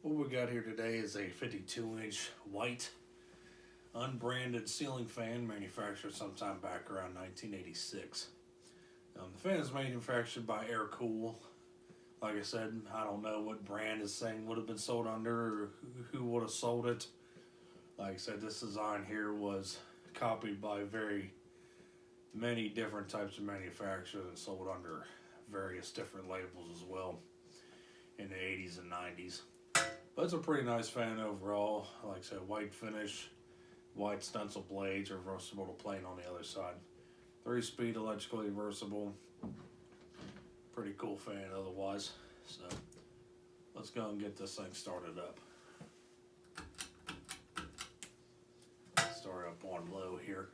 What we got here today is a 52-inch white unbranded ceiling fan manufactured sometime back around 1986. The fan is manufactured by Aircool. Like I said, I don't know what brand this thing would have been sold under or who would have sold it. Like I said, this design here was copied by very many different types of manufacturers and sold under various different labels as well in the 80s and 90s. But it's a pretty nice fan overall. Like I said, white finish, white stencil blades, reversible to plane on the other side. 3-speed electrically reversible. Pretty cool fan otherwise. So let's go and get this thing started up. Start up on low here.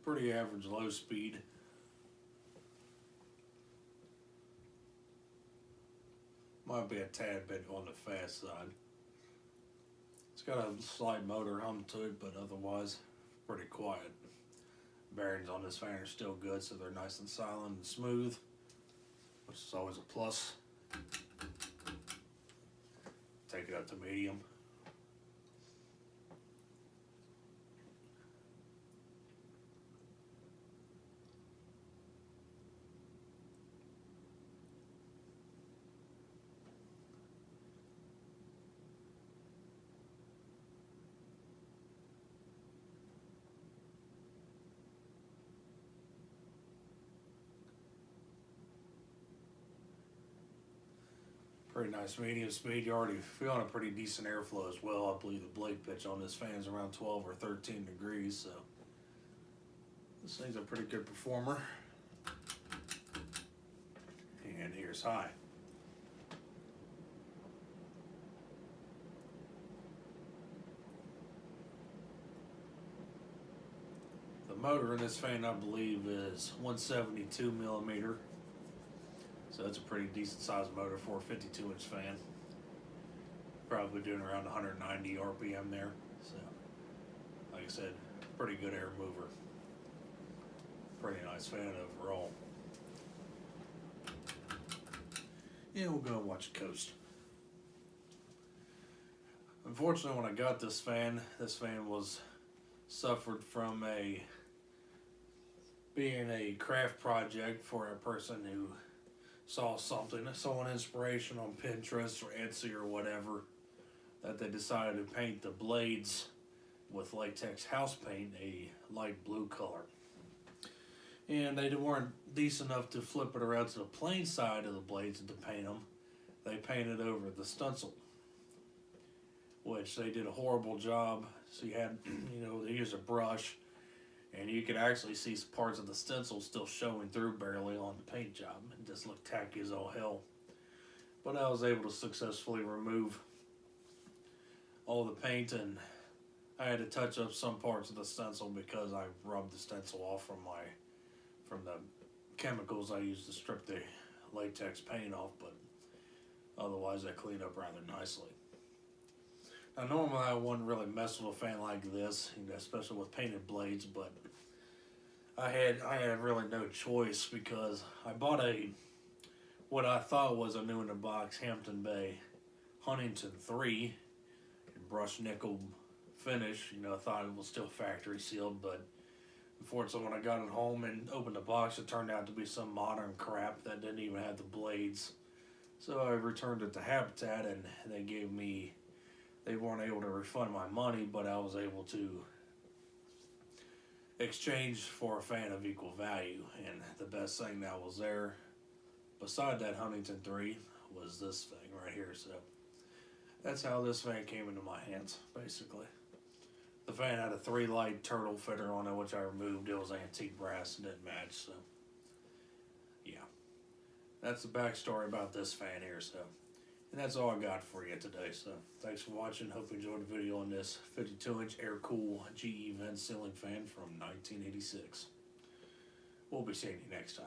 Pretty average low speed. Might be a tad bit on the fast side. It's got a slight motor hum to it, but otherwise pretty quiet. Bearings on this fan are still good, so they're nice and silent and smooth, which is always a plus. Take it up to medium. Pretty nice medium speed. You're already feeling a pretty decent airflow as well. I believe the blade pitch on this fan is around 12 or 13 degrees, so this thing's a pretty good performer. And here's high. The motor in this fan, I believe, is 172 millimeter. So that's a pretty decent sized motor for a 52-inch fan. Probably doing around 190 RPM there. So, like I said, pretty good air mover. Pretty nice fan overall. Yeah, we'll go and watch it coast. Unfortunately, when I got this fan was suffered from being a craft project for a person who saw an inspiration on Pinterest or Etsy or whatever, that they decided to paint the blades with latex house paint a light blue color. And they weren't decent enough to flip it around to the plain side of the blades to paint them. They painted over the stencil, which they did a horrible job. So you had, they used a brush, and you could actually see parts of the stencil still showing through barely on the paint job. It just looked tacky as all hell. But I was able to successfully remove all the paint, and I had to touch up some parts of the stencil because I rubbed the stencil off from the chemicals I used to strip the latex paint off, but otherwise I cleaned up rather nicely. Now normally I wouldn't really mess with a fan like this, especially with painted blades, but I had really no choice because I bought what I thought was a new in the box Hampton Bay Huntington 3 in brushed nickel finish. I thought it was still factory sealed, but unfortunately when I got it home and opened the box, it turned out to be some modern crap that didn't even have the blades. So I returned it to Habitat, and they weren't able to refund my money, but I was able to exchange for a fan of equal value. And the best thing that was there, beside that Huntington 3, was this thing right here. So that's how this fan came into my hands, basically. The fan had a 3-light turtle fitter on it, which I removed. It was antique brass and didn't match, so yeah. That's the backstory about this fan here, so. And that's all I got for you today, so thanks for watching. Hope you enjoyed the video on this 52-inch Aircool GE vent ceiling fan from 1986. We'll be seeing you next time.